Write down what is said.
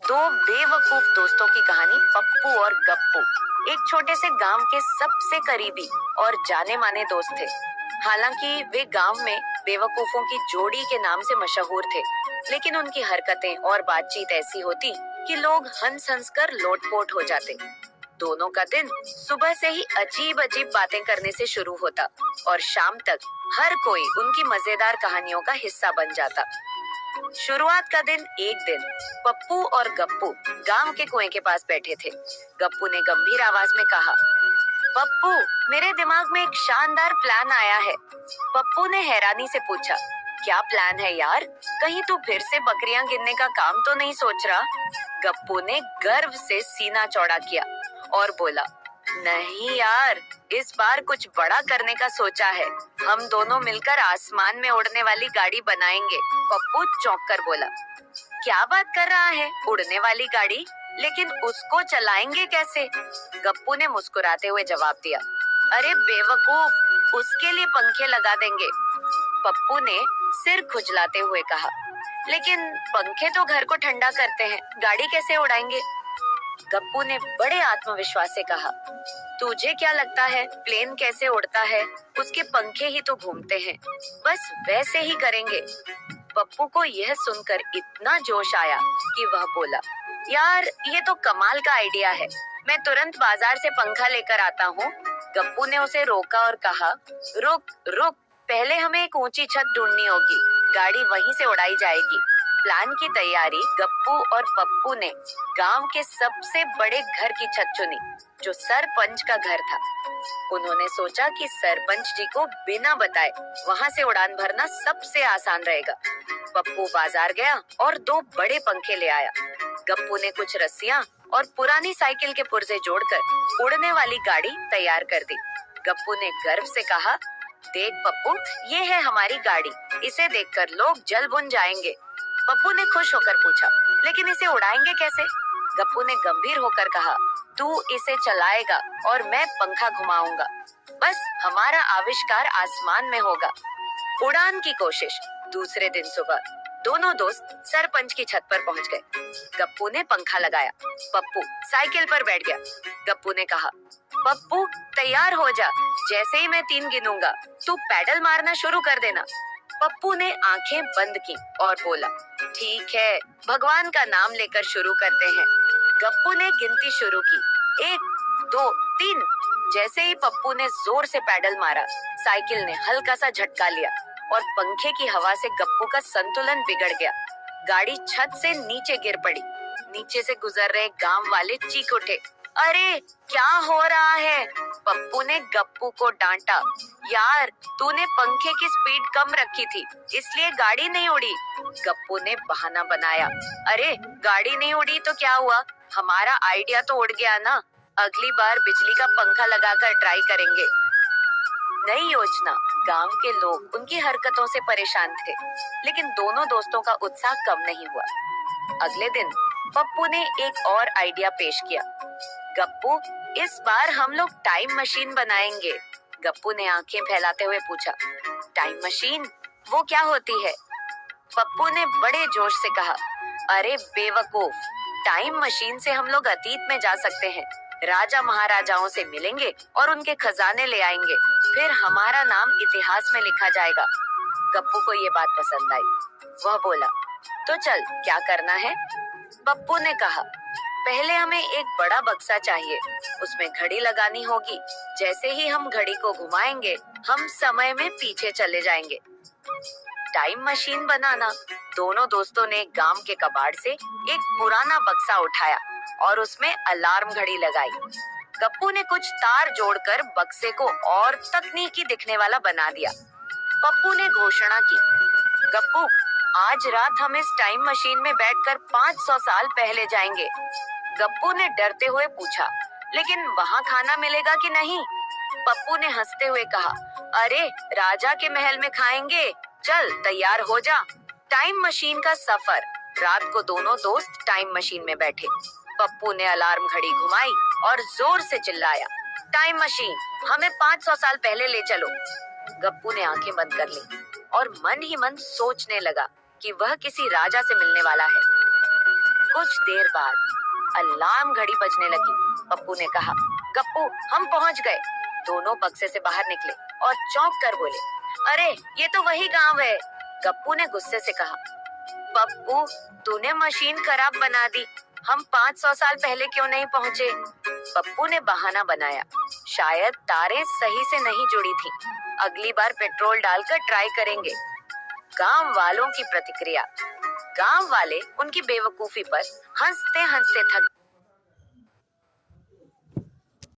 दो बेवकूफ दोस्तों की कहानी पप्पू और गप्पू एक छोटे से गांव के सबसे करीबी और जाने माने दोस्त थे। हालांकि वे गांव में बेवकूफों की जोड़ी के नाम से मशहूर थे, लेकिन उनकी हरकतें और बातचीत ऐसी होती कि लोग हंस हंस कर लोटपोट हो जाते। दोनों का दिन सुबह से ही अजीब अजीब बातें करने से शुरू होता और शाम तक हर कोई उनकी मजेदार कहानियों का हिस्सा बन जाता। शुरुआत का दिन एक दिन पप्पू और गप्पू गांव के कुएं के पास बैठे थे। गप्पू ने गंभीर आवाज में कहा, पप्पू, मेरे दिमाग में एक शानदार प्लान आया है। पप्पू ने हैरानी से पूछा, क्या प्लान है यार? कहीं तू फिर से बकरियां गिनने का काम तो नहीं सोच रहा? गप्पू ने गर्व से सीना चौड़ा किया और बोला, नहीं यार, इस बार कुछ बड़ा करने का सोचा है। हम दोनों मिलकर आसमान में उड़ने वाली गाड़ी बनाएंगे। पप्पू चौंक कर बोला, क्या बात कर रहा है? उड़ने वाली गाड़ी? लेकिन उसको चलाएंगे कैसे? गप्पू ने मुस्कुराते हुए जवाब दिया, अरे बेवकूफ, उसके लिए पंखे लगा देंगे। पप्पू ने सिर खुजलाते हुए कहा, लेकिन पंखे तो घर को ठंडा करते हैं, गाड़ी कैसे उड़ाएंगे? गप्पू ने बड़े आत्मविश्वास से कहा, तुझे क्या लगता है प्लेन कैसे उड़ता है? उसके पंखे ही तो घूमते हैं, बस वैसे ही करेंगे। पप्पू को यह सुनकर इतना जोश आया कि वह बोला, यार ये तो कमाल का आइडिया है, मैं तुरंत बाजार से पंखा लेकर आता हूँ। गप्पू ने उसे रोका और कहा, रुक रुक, पहले हमें एक ऊंची छत ढूंढनी होगी, गाड़ी वहीं से उड़ाई जाएगी। प्लान की तैयारी गप्पू और पप्पू ने गांव के सबसे बड़े घर की छत चुनी, जो सरपंच का घर था। उन्होंने सोचा कि सरपंच जी को बिना बताए वहां से उड़ान भरना सबसे आसान रहेगा। पप्पू बाजार गया और दो बड़े पंखे ले आया। गप्पू ने कुछ रस्सियां और पुरानी साइकिल के पुर्जे जोड़कर उड़ने वाली गाड़ी तैयार कर दी। गप्पू ने गर्व से कहा, देख पप्पू, ये है हमारी गाड़ी, इसे देखकर लोग जल बुन जाएंगे। पप्पू ने खुश होकर पूछा, लेकिन इसे उड़ाएंगे कैसे? गप्पू ने गंभीर होकर कहा, तू इसे चलाएगा और मैं पंखा घुमाऊंगा, बस हमारा आविष्कार आसमान में होगा। उड़ान की कोशिश। दूसरे दिन सुबह दोनों दोस्त सरपंच की छत पर पहुंच गए। गप्पू ने पंखा लगाया, पप्पू साइकिल पर बैठ गया। गप्पू ने कहा, पप्पू तैयार हो जा, जैसे ही मैं 3 गिनूंगा तू पैडल मारना शुरू कर देना। पप्पू ने आंखें बंद की और बोला, ठीक है, भगवान का नाम लेकर शुरू करते हैं। गप्पू ने गिनती शुरू की, 1 2 3। जैसे ही पप्पू ने जोर से पैडल मारा, साइकिल ने हल्का सा झटका लिया और पंखे की हवा से गप्पू का संतुलन बिगड़ गया। गाड़ी छत से नीचे गिर पड़ी। नीचे से गुजर रहे गांव वाले चीख उठे, अरे क्या हो रहा है? पप्पू ने गप्पू को डांटा, यार तूने पंखे की स्पीड कम रखी थी, इसलिए गाड़ी नहीं उड़ी। गप्पू ने बहाना बनाया, अरे गाड़ी नहीं उड़ी तो क्या हुआ, हमारा आइडिया तो उड़ गया ना, अगली बार बिजली का पंखा लगाकर ट्राई करेंगे। नई योजना। गांव के लोग उनकी हरकतों से परेशान थे, लेकिन दोनों दोस्तों का उत्साह कम नहीं हुआ। अगले दिन पप्पू ने एक और आइडिया पेश किया, गप्पू, इस बार हम लोग टाइम मशीन बनाएंगे। गप्पू ने आंखें फैलाते हुए पूछा, टाइम मशीन? वो क्या होती है? पप्पू ने बड़े जोश से कहा, अरे बेवकूफ, टाइम मशीन से हम लोग अतीत में जा सकते हैं, राजा महाराजाओं से मिलेंगे और उनके खजाने ले आएंगे, फिर हमारा नाम इतिहास में लिखा जाएगा। गप्पू को ये बात पसंद आई। वह बोला, तो चल, क्या करना है? पप्पू ने कहा, पहले हमें एक बड़ा बक्सा चाहिए, उसमें घड़ी लगानी होगी, जैसे ही हम घड़ी को घुमाएंगे हम समय में पीछे चले जाएंगे। टाइम मशीन बनाना। दोनों दोस्तों ने गांव के कबाड़ से एक पुराना बक्सा उठाया और उसमें अलार्म घड़ी लगाई। गप्पू ने कुछ तार जोड़कर बक्से को और तकनीकी दिखने वाला बना दिया। पप्पू ने घोषणा की, गप्पू, आज रात हम इस टाइम मशीन में बैठकर 500 साल पहले जाएंगे। गप्पू ने डरते हुए पूछा, लेकिन वहाँ खाना मिलेगा कि नहीं? पप्पू ने हंसते हुए कहा, अरे राजा के महल में खाएंगे, चल तैयार हो जा। टाइम मशीन का सफर। रात को दोनों दोस्त टाइम मशीन में बैठे। पप्पू ने अलार्म घड़ी घुमाई और जोर से चिल्लाया, टाइम मशीन, हमें 500 साल पहले ले चलो। गप्पू ने आंखें बंद कर ली और मन ही मन सोचने लगा कि वह किसी राजा से मिलने वाला है। कुछ देर बाद अलार्म घड़ी बजने लगी। पप्पू ने कहा, गप्पू हम पहुंच गए। दोनों बक्से से बाहर निकले और चौंक कर बोले, अरे ये तो वही गांव है। गप्पू ने गुस्से से कहा, पप्पू तूने मशीन खराब बना दी, हम 500 साल पहले क्यों नहीं पहुंचे? पप्पू ने बहाना बनाया, शायद तारें सही से नहीं जुड़ी थी, अगली बार पेट्रोल डालकर ट्राई करेंगे। गांव वालों की प्रतिक्रिया। गांव वाले उनकी बेवकूफी पर हंसते हंसते थक